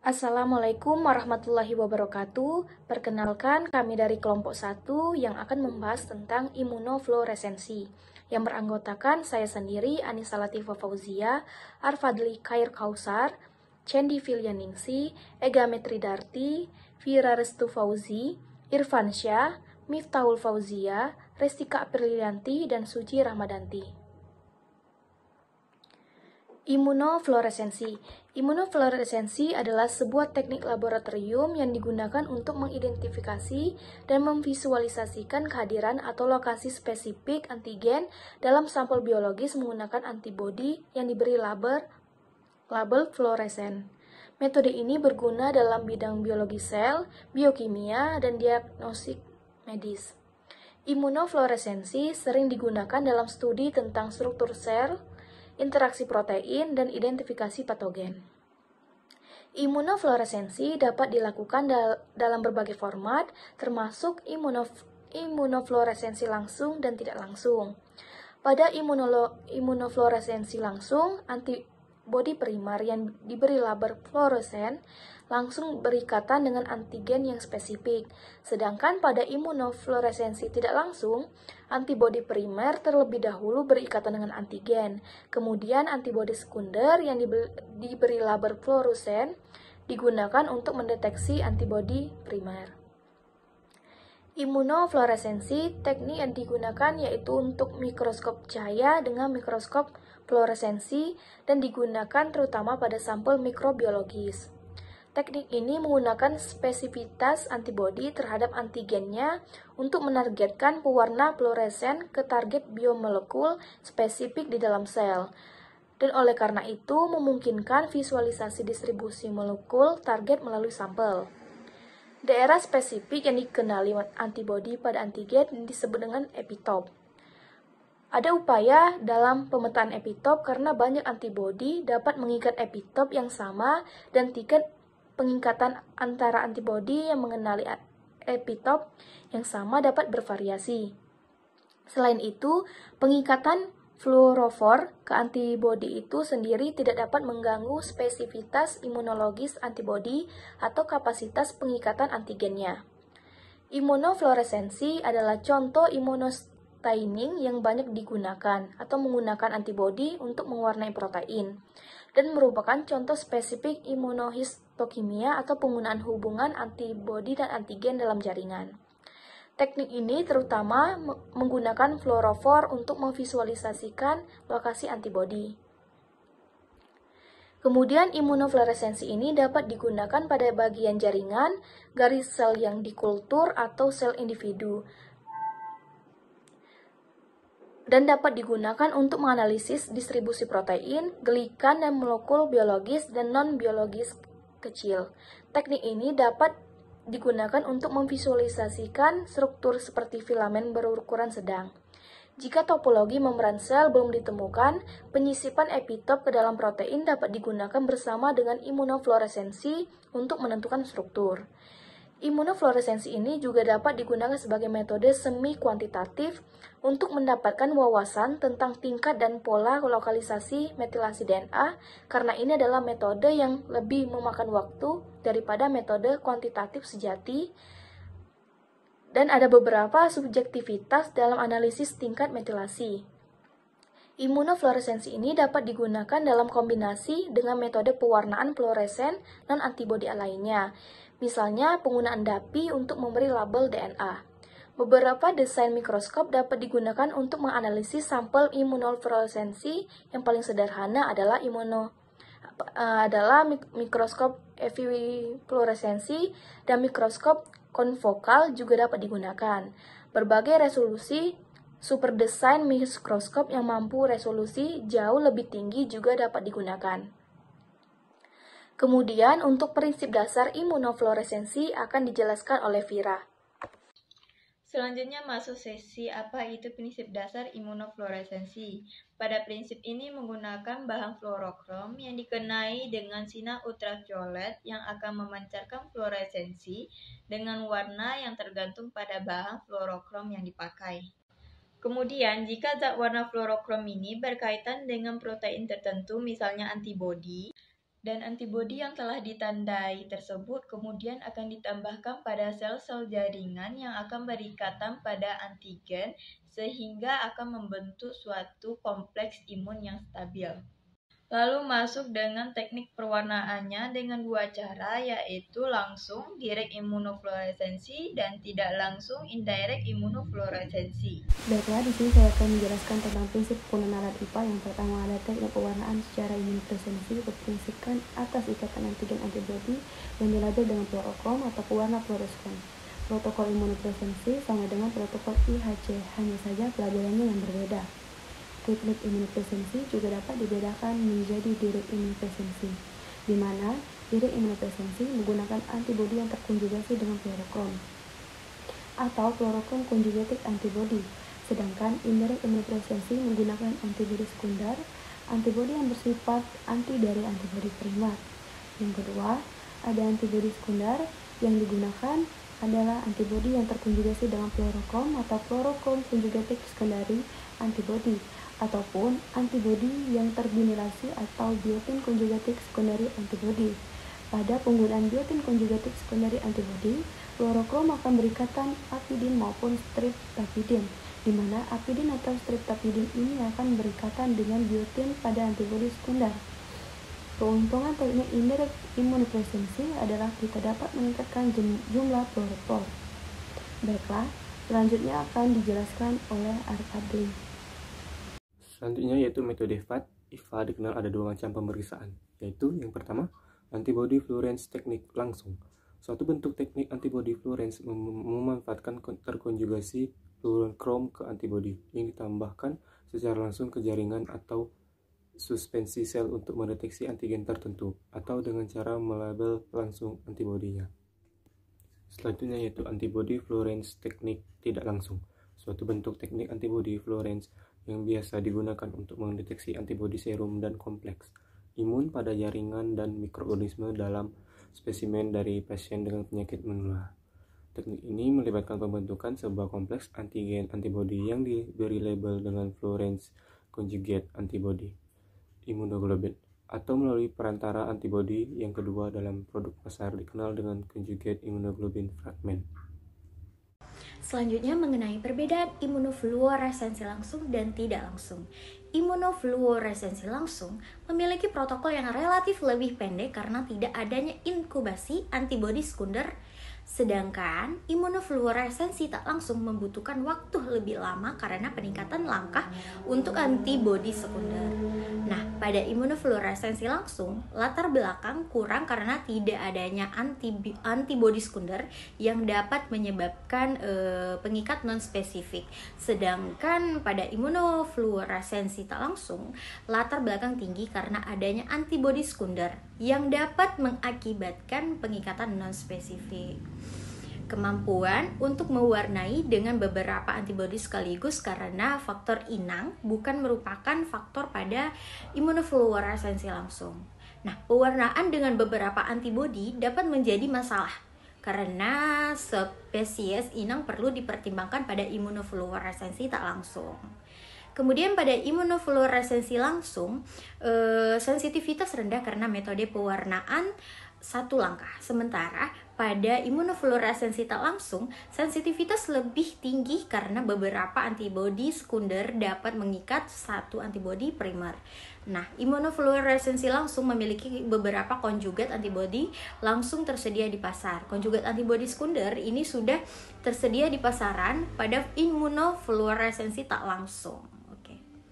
Assalamualaikum warahmatullahi wabarakatuh. Perkenalkan, kami dari kelompok 1 yang akan membahas tentang imunofluoresensi yang beranggotakan saya sendiri, Anissa Latifah Fauzia, Arfadli Khair Kausar, Cendi Filianingsi, Ega Metridarti, Vira Restu Fauzi, Irfan Syah, Miftahul Fauzia, Restika Aprilianti, dan Suci Rahmadanti. Imunofluoresensi. Imunofluoresensi adalah sebuah teknik laboratorium yang digunakan untuk mengidentifikasi dan memvisualisasikan kehadiran atau lokasi spesifik antigen dalam sampel biologis menggunakan antibodi yang diberi label fluoresen. Metode ini berguna dalam bidang biologi sel, biokimia, dan diagnostik medis. Imunofluoresensi sering digunakan dalam studi tentang struktur sel, interaksi protein, dan identifikasi patogen. Imunofluoresensi dapat dilakukan dalam berbagai format, termasuk imunofluoresensi langsung dan tidak langsung. Pada imunofluoresensi langsung, antibodi primer yang diberi label fluoresen langsung berikatan dengan antigen yang spesifik. Sedangkan pada imunofluoresensi tidak langsung, antibodi primer terlebih dahulu berikatan dengan antigen. Kemudian antibodi sekunder yang diberi label fluoresen digunakan untuk mendeteksi antibodi primer. Imunofluoresensi, teknik yang digunakan yaitu untuk mikroskop cahaya dengan mikroskop fluoresensi dan digunakan terutama pada sampel mikrobiologis. Teknik ini menggunakan spesifitas antibodi terhadap antigennya untuk menargetkan pewarna fluoresen ke target biomolekul spesifik di dalam sel. Dan oleh karena itu memungkinkan visualisasi distribusi molekul target melalui sampel. Daerah spesifik yang dikenali antibodi pada antigen disebut dengan epitop. Ada upaya dalam pemetaan epitop karena banyak antibodi dapat mengikat epitop yang sama dan tingkat pengikatan antara antibodi yang mengenali epitop yang sama dapat bervariasi. Selain itu, pengikatan fluorofor ke antibodi itu sendiri tidak dapat mengganggu spesifitas imunologis antibodi atau kapasitas pengikatan antigennya. Imunofluoresensi adalah contoh immunostaining yang banyak digunakan atau menggunakan antibodi untuk mewarnai protein dan merupakan contoh spesifik imunohistokimia atau penggunaan hubungan antibodi dan antigen dalam jaringan. Teknik ini terutama menggunakan fluorofor untuk memvisualisasikan lokasi antibodi. Kemudian imunofluoresensi ini dapat digunakan pada bagian jaringan, garis sel yang dikultur atau sel individu, dan dapat digunakan untuk menganalisis distribusi protein, glikan, dan molekul biologis dan non-biologis kecil. Teknik ini dapat digunakan untuk memvisualisasikan struktur seperti filamen berukuran sedang. Jika topologi membran sel belum ditemukan, penyisipan epitop ke dalam protein dapat digunakan bersama dengan imunofluoresensi untuk menentukan struktur. Imunofluoresensi ini juga dapat digunakan sebagai metode semi kuantitatif untuk mendapatkan wawasan tentang tingkat dan pola lokalisasi metilasi DNA, karena ini adalah metode yang lebih memakan waktu daripada metode kuantitatif sejati, dan ada beberapa subjektivitas dalam analisis tingkat metilasi. Imunofluoresensi ini dapat digunakan dalam kombinasi dengan metode pewarnaan fluoresen non-antibodi lainnya, misalnya penggunaan DAPI untuk memberi label DNA. Beberapa desain mikroskop dapat digunakan untuk menganalisis sampel imunofluoresensi. Yang paling sederhana adalah mikroskop EV fluoresensi dan mikroskop konfokal juga dapat digunakan. Berbagai resolusi super desain mikroskop yang mampu resolusi jauh lebih tinggi juga dapat digunakan. Kemudian untuk prinsip dasar imunofluoresensi akan dijelaskan oleh Vira. Selanjutnya masuk sesi apa itu prinsip dasar imunofluoresensi. Pada prinsip ini menggunakan bahan fluorokrom yang dikenai dengan sinar ultraviolet yang akan memancarkan fluoresensi dengan warna yang tergantung pada bahan fluorokrom yang dipakai. Kemudian, jika zat warna fluorokrom ini berkaitan dengan protein tertentu, misalnya antibodi, Dan antibodi yang telah ditandai tersebut kemudian akan ditambahkan pada sel-sel jaringan yang akan berikatan pada antigen sehingga akan membentuk suatu kompleks imun yang stabil. Lalu masuk dengan teknik perwarnaannya dengan dua cara, yaitu langsung direct immunofluorescensi dan tidak langsung indirect immunofluorescensi. Baiklah, di sini saya akan menjelaskan tentang prinsip pengenalan IPA. Yang pertama ada teknik pewarnaan secara imunopresensi berprinsipkan atas ikatan antigen antibodi yang dilabel dengan fluorokrom atau pewarna fluorescen. Protokol imunopresensi sama dengan protokol IHC, hanya saja pelabelannya yang berbeda. Teknik imunopresensi juga dapat dibedakan menjadi direct imunopresensi, di mana direct imunopresensi menggunakan antibodi yang terkonjugasi dengan fluorokrom atau fluorokrom conjugated antibody, sedangkan indirect imunopresensi menggunakan antibodi sekunder, antibodi yang bersifat anti dari antibodi primer. Yang kedua, ada antibodi sekunder yang digunakan adalah antibodi yang terkonjugasi dengan fluorokrom atau fluorokrom conjugated secondary antibody, ataupun antibodi yang terbinilasi atau biotin conjugated secondary antibody. Pada penggunaan biotin conjugated secondary antibody, fluorokrom akan berikatan apidin maupun streptapidin, di mana apidin atau streptapidin ini akan berikatan dengan biotin pada antibodi sekunder. Keuntungan teknik indirect imunopresensi adalah kita dapat meningkatkan jumlah fluorophor. Baiklah, selanjutnya akan dijelaskan oleh Arpadli. Selanjutnya yaitu metode FAT. IFA dikenal ada dua macam pemeriksaan, yaitu yang pertama, antibody fluorescence teknik langsung. Suatu bentuk teknik antibody fluorescence memanfaatkan terkonjugasi fluorokrom ke antibody yang ditambahkan secara langsung ke jaringan atau suspensi sel untuk mendeteksi antigen tertentu, atau dengan cara melabel langsung antibodinya. Selanjutnya yaitu antibody fluorescence teknik tidak langsung. Suatu bentuk teknik antibody fluorescence yang biasa digunakan untuk mendeteksi antibodi serum dan kompleks imun pada jaringan dan mikroorganisme dalam spesimen dari pasien dengan penyakit menular. Teknik ini melibatkan pembentukan sebuah kompleks antigen antibodi yang diberi label dengan fluorescence conjugate antibody imunoglobulin, atau melalui perantara antibodi yang kedua dalam produk pasar dikenal dengan conjugate immunoglobulin fragment. Selanjutnya mengenai perbedaan imunofluoresensi langsung dan tidak langsung. Imunofluoresensi langsung memiliki protokol yang relatif lebih pendek karena tidak adanya inkubasi antibodi sekunder, sedangkan imunofluoresensi tak langsung membutuhkan waktu lebih lama karena peningkatan langkah untuk antibodi sekunder. Nah, pada imunofluoresensi langsung, latar belakang kurang karena tidak adanya antibodi sekunder yang dapat menyebabkan pengikat non-spesifik. Sedangkan pada imunofluoresensi tak langsung, latar belakang tinggi karena adanya antibodi sekunder yang dapat mengakibatkan pengikatan non-spesifik. Kemampuan untuk mewarnai dengan beberapa antibodi sekaligus karena faktor inang bukan merupakan faktor pada imunofluoresensi langsung. Nah, pewarnaan dengan beberapa antibodi dapat menjadi masalah karena spesies inang perlu dipertimbangkan pada imunofluoresensi tak langsung. Kemudian pada imunofluoresensi langsung, sensitivitas rendah karena metode pewarnaan satu langkah. Sementara pada imunofluoresensi tak langsung, sensitivitas lebih tinggi karena beberapa antibodi sekunder dapat mengikat satu antibodi primer. Nah, imunofluoresensi langsung memiliki beberapa konjugat antibodi langsung tersedia di pasar. Konjugat antibodi sekunder ini sudah tersedia di pasaran pada imunofluoresensi tak langsung.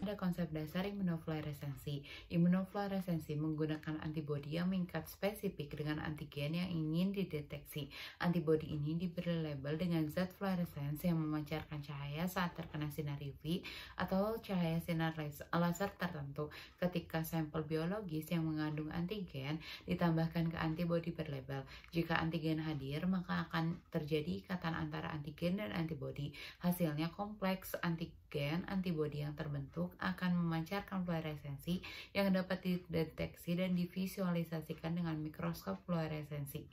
Ada konsep dasar imunofluoresensi. Imunofluoresensi menggunakan antibodi yang mengikat spesifik dengan antigen yang ingin dideteksi. Antibodi ini diberi label dengan zat fluoresens yang memancarkan cahaya saat terkena sinar UV atau cahaya sinar laser tertentu. Ketika sampel biologis yang mengandung antigen ditambahkan ke antibodi berlabel. Jika antigen hadir, maka akan terjadi ikatan antara antigen dan antibodi. Hasilnya kompleks antigen antibodi yang terbentuk akan memancarkan fluoresensi yang dapat dideteksi dan divisualisasikan dengan mikroskop fluoresensi.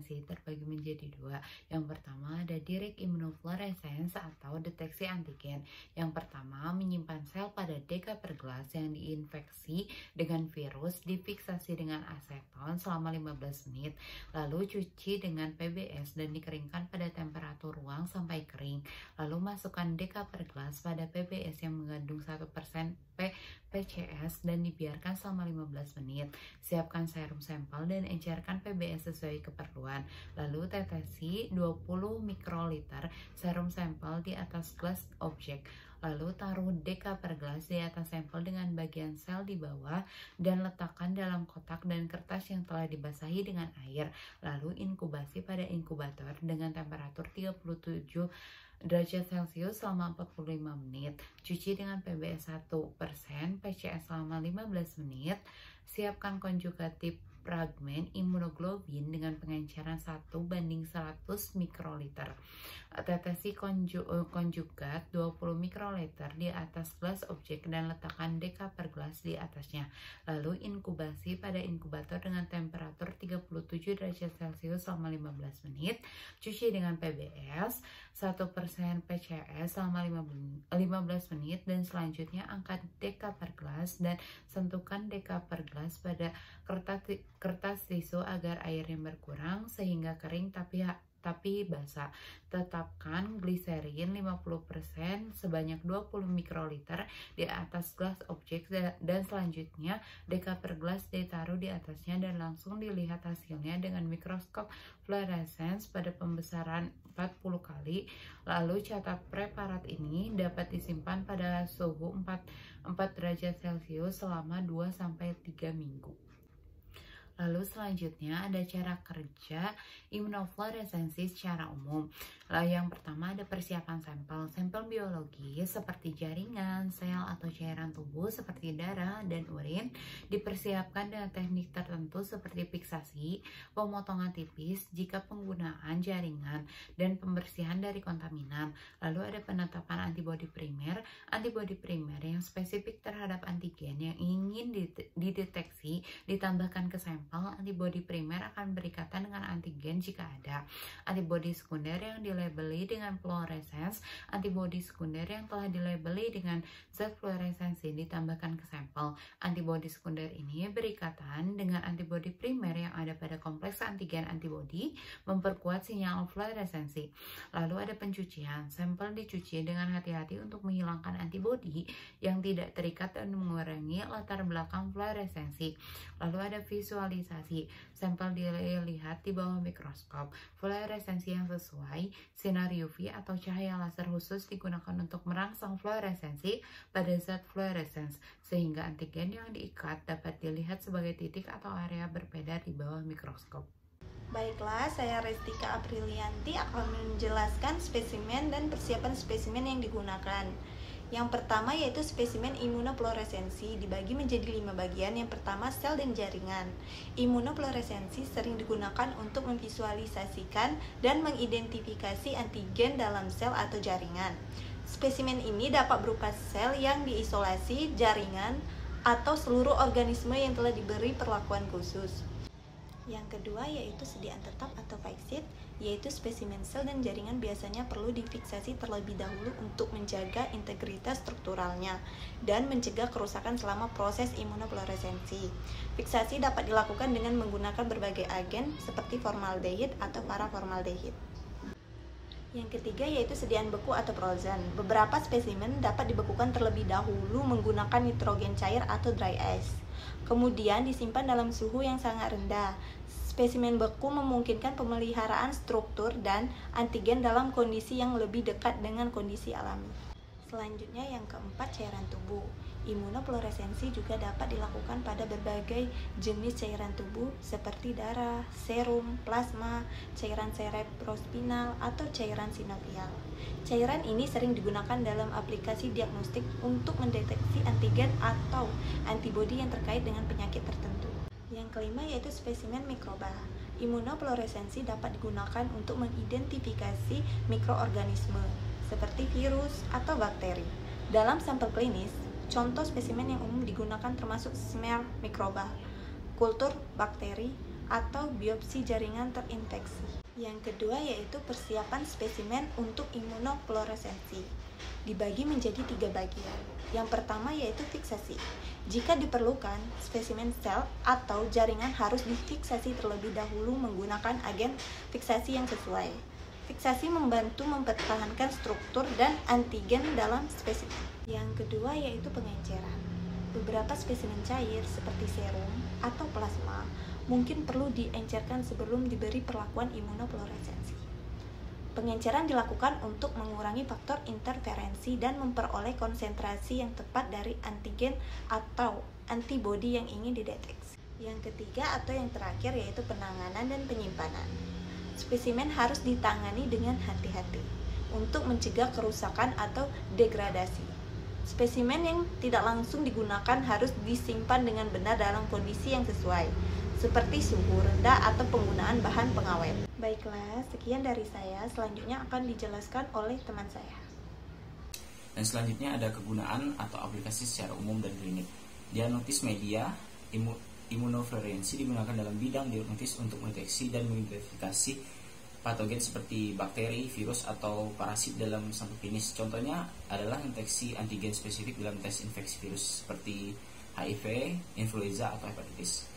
terbagi menjadi dua. Yang pertama ada direct immunofluorescence atau deteksi antigen. Yang pertama menyimpan sel pada deka per gelas yang diinfeksi dengan virus, difiksasi dengan aseton selama 15 menit, lalu cuci dengan PBS dan dikeringkan pada temperatur ruang sampai kering. Lalu masukkan deka per gelas pada PBS yang mengandung 1% PCS dan dibiarkan selama 15 menit. Siapkan serum sampel dan encerkan PBS sesuai keperluan. Lalu tetesi 20 mikroliter serum sampel di atas gelas objek. Lalu taruh deka per gelas di atas sampel dengan bagian sel di bawah dan letakkan dalam kotak dan kertas yang telah dibasahi dengan air. Lalu inkubasi pada inkubator dengan temperatur 37 derajat Celcius selama 45 menit. Cuci dengan PBS 1%, PCS selama 15 menit. Siapkan konjugatif fragmen imunoglobulin dengan pengenceran 1:100 mikroliter. Tetesi konjugat 20 mikroliter di atas gelas objek dan letakkan deka per gelas di atasnya. Lalu inkubasi pada inkubator dengan temperatur 37 derajat Celcius selama 15 menit. Cuci dengan PBS 1% PCS selama 15 menit dan selanjutnya angkat deka per gelas dan sentuhkan deka per gelas pada kertas tisu agar airnya berkurang sehingga kering tapi basah. Tetapkan gliserin 50% sebanyak 20 mikroliter di atas gelas objek dan selanjutnya deka per gelas ditaruh di atasnya dan langsung dilihat hasilnya dengan mikroskop fluorescence pada pembesaran 40 kali. Lalu catat preparat ini dapat disimpan pada suhu 4 derajat Celcius selama 2-3 minggu. Lalu selanjutnya ada cara kerja imunofluoresensi secara umum. Yang pertama ada persiapan sampel. Sampel biologis seperti jaringan, sel atau cairan tubuh seperti darah dan urin dipersiapkan dengan teknik tertentu seperti fiksasi, pemotongan tipis jika penggunaan jaringan, dan pembersihan dari kontaminan. Lalu ada penetapan antibodi primer. Antibodi primer yang spesifik terhadap antigen yang ingin dideteksi ditambahkan ke sampel. Antibodi primer akan berikatan dengan antigen jika ada. Antibodi sekunder yang dilabeli dengan fluorescence. Antibodi sekunder yang telah dilabeli dengan zat fluoresensi ditambahkan ke sampel. Antibodi sekunder ini berikatan dengan antibodi primer yang ada pada kompleks antigen antibodi, memperkuat sinyal fluoresensi. Lalu ada pencucian. Sampel dicuci dengan hati-hati untuk menghilangkan antibodi yang tidak terikat dan mengurangi latar belakang fluoresensi. Lalu ada visualisasi. Sampel dilihat di bawah mikroskop. Fluoresensi yang sesuai, sinar UV atau cahaya laser khusus digunakan untuk merangsang fluoresensi pada zat fluorescence sehingga antigen yang diikat dapat dilihat sebagai titik atau area berbeda di bawah mikroskop. Baiklah, saya Restika Aprilianti akan menjelaskan spesimen dan persiapan spesimen yang digunakan. Yang pertama yaitu spesimen imunofluoresensi, dibagi menjadi 5 bagian. Yang pertama sel dan jaringan. Imunofluoresensi sering digunakan untuk memvisualisasikan dan mengidentifikasi antigen dalam sel atau jaringan. Spesimen ini dapat berupa sel yang diisolasi, jaringan, atau seluruh organisme yang telah diberi perlakuan khusus. Yang kedua yaitu sediaan tetap atau fixed, yaitu spesimen sel dan jaringan biasanya perlu difiksasi terlebih dahulu untuk menjaga integritas strukturalnya dan mencegah kerusakan selama proses imunofluoresensi. Fiksasi dapat dilakukan dengan menggunakan berbagai agen seperti formaldehid atau paraformaldehid. Yang ketiga yaitu sediaan beku atau frozen. Beberapa spesimen dapat dibekukan terlebih dahulu menggunakan nitrogen cair atau dry ice. Kemudian disimpan dalam suhu yang sangat rendah. Spesimen beku memungkinkan pemeliharaan struktur dan antigen dalam kondisi yang lebih dekat dengan kondisi alami. Selanjutnya yang keempat, cairan tubuh. Imunofluoresensi juga dapat dilakukan pada berbagai jenis cairan tubuh seperti darah, serum, plasma, cairan cerebrospinal, atau cairan sinovial. Cairan ini sering digunakan dalam aplikasi diagnostik untuk mendeteksi antigen atau antibodi yang terkait dengan penyakit tertentu. Yang kelima yaitu spesimen mikroba. Imunofluoresensi dapat digunakan untuk mengidentifikasi mikroorganisme seperti virus atau bakteri. Dalam sampel klinis, contoh spesimen yang umum digunakan termasuk smear mikroba, kultur bakteri, atau biopsi jaringan terinfeksi. Yang kedua yaitu persiapan spesimen untuk imunofluoresensi. Dibagi menjadi 3 bagian. Yang pertama yaitu fiksasi. Jika diperlukan, spesimen sel atau jaringan harus difiksasi terlebih dahulu menggunakan agen fiksasi yang sesuai. Fiksasi membantu mempertahankan struktur dan antigen dalam spesimen. Yang kedua yaitu pengenceran. Beberapa spesimen cair seperti serum atau plasma mungkin perlu diencerkan sebelum diberi perlakuan imunofluoresensi. Pengenceran dilakukan untuk mengurangi faktor interferensi dan memperoleh konsentrasi yang tepat dari antigen atau antibodi yang ingin dideteksi. Yang ketiga atau yang terakhir yaitu penanganan dan penyimpanan. Spesimen harus ditangani dengan hati-hati untuk mencegah kerusakan atau degradasi. Spesimen yang tidak langsung digunakan harus disimpan dengan benar dalam kondisi yang sesuai, seperti suhu rendah atau penggunaan bahan pengawet. Baiklah, sekian dari saya. Selanjutnya akan dijelaskan oleh teman saya. Dan selanjutnya ada kegunaan atau aplikasi secara umum dan klinik. Diagnosis media imunofluoresensi digunakan dalam bidang diagnosis untuk mendeteksi dan mengidentifikasi patogen seperti bakteri, virus, atau parasit dalam sampel klinis. Contohnya adalah deteksi antigen spesifik dalam tes infeksi virus seperti HIV, influenza, atau hepatitis.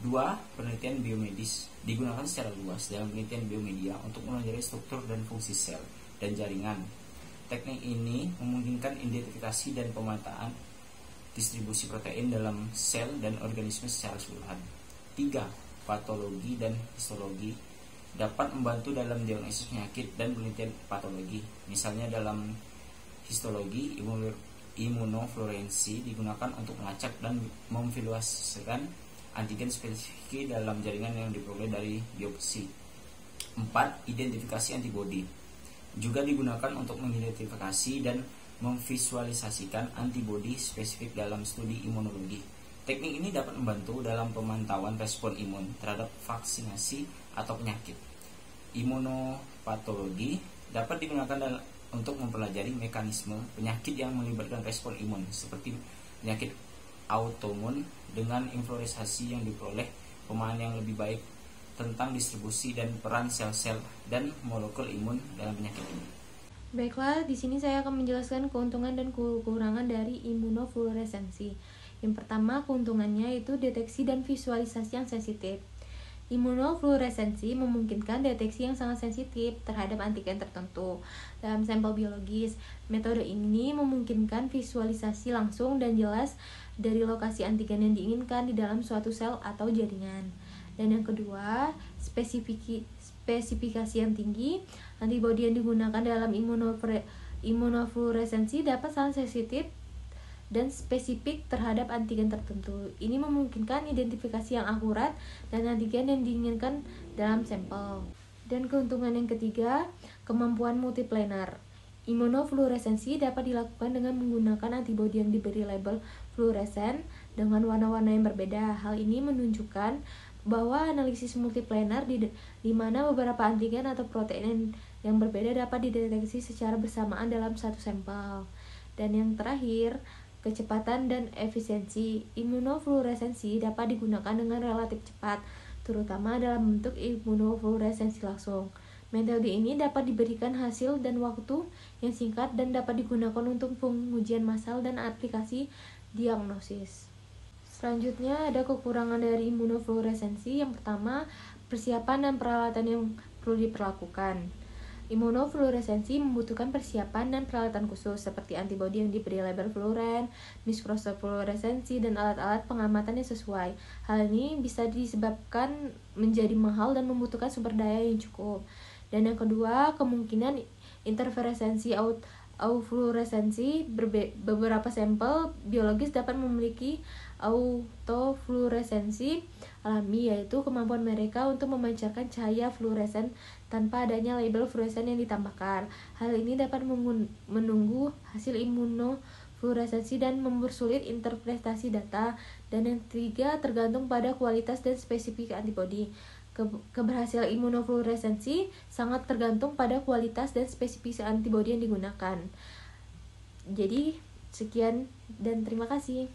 2. Penelitian biomedis digunakan secara luas dalam penelitian biomedia untuk mempelajari struktur dan fungsi sel dan jaringan. Teknik ini memungkinkan identifikasi dan pemetaan distribusi protein dalam sel dan organisme secara keseluruhan. 3. Patologi dan histologi dapat membantu dalam diagnosis penyakit dan penelitian patologi. Misalnya dalam histologi, imunofluoresensi digunakan untuk melacak dan memfiltrasikan antigen spesifik dalam jaringan yang diperoleh dari biopsi. 4. Identifikasi antibodi juga digunakan untuk mengidentifikasi dan memvisualisasikan antibodi spesifik dalam studi imunologi. Teknik ini dapat membantu dalam pemantauan respon imun terhadap vaksinasi atau penyakit. Imunopatologi dapat digunakan untuk mempelajari mekanisme penyakit yang melibatkan respon imun seperti penyakit autoimun dengan infloresasi yang diperoleh pemahaman yang lebih baik tentang distribusi dan peran sel-sel dan molekul imun dalam penyakit ini. Baiklah, di sini saya akan menjelaskan keuntungan dan kekurangan dari imunofluoresensi. Yang pertama, keuntungannya itu deteksi dan visualisasi yang sensitif. Imunofluoresensi memungkinkan deteksi yang sangat sensitif terhadap antigen tertentu dalam sampel biologis. Metode ini memungkinkan visualisasi langsung dan jelas dari lokasi antigen yang diinginkan di dalam suatu sel atau jaringan. Dan yang kedua, spesifikasi yang tinggi. Antibodi yang digunakan dalam imunofluoresensi dapat sangat sensitif dan spesifik terhadap antigen tertentu. Ini memungkinkan identifikasi yang akurat dan antigen yang diinginkan dalam sampel. Dan keuntungan yang ketiga, kemampuan multiplanar. Imunofluoresensi dapat dilakukan dengan menggunakan antibodi yang diberi label fluoresen dengan warna-warna yang berbeda. Hal ini menunjukkan bahwa analisis multiplanar di mana beberapa antigen atau protein yang berbeda dapat dideteksi secara bersamaan dalam satu sampel. Dan yang terakhir, kecepatan dan efisiensi. Imunofluoresensi dapat digunakan dengan relatif cepat, terutama dalam bentuk imunofluoresensi langsung. Metode ini dapat diberikan hasil dan waktu yang singkat dan dapat digunakan untuk pengujian massal dan aplikasi diagnosis. Selanjutnya ada kekurangan dari imunofluoresensi. Yang pertama, persiapan dan peralatan yang perlu diperlakukan. Imunofluoresensi membutuhkan persiapan dan peralatan khusus seperti antibodi yang diberi label fluoren, mikroskop fluoresensi, dan alat-alat pengamatan yang sesuai. Hal ini bisa disebabkan menjadi mahal dan membutuhkan sumber daya yang cukup. Dan yang kedua, kemungkinan interferensi autofluoresensi. Beberapa sampel biologis dapat memiliki autofluoresensi alami, yaitu kemampuan mereka untuk memancarkan cahaya fluoresen tanpa adanya label fluoresen yang ditambahkan. Hal ini dapat menunggu hasil imunofluoresensi dan mempersulit interpretasi data. Dan yang ketiga, tergantung pada kualitas dan spesifik antibodi. Keberhasilan imunofluoresensi sangat tergantung pada kualitas dan spesifik antibodi yang digunakan. Jadi, sekian dan terima kasih.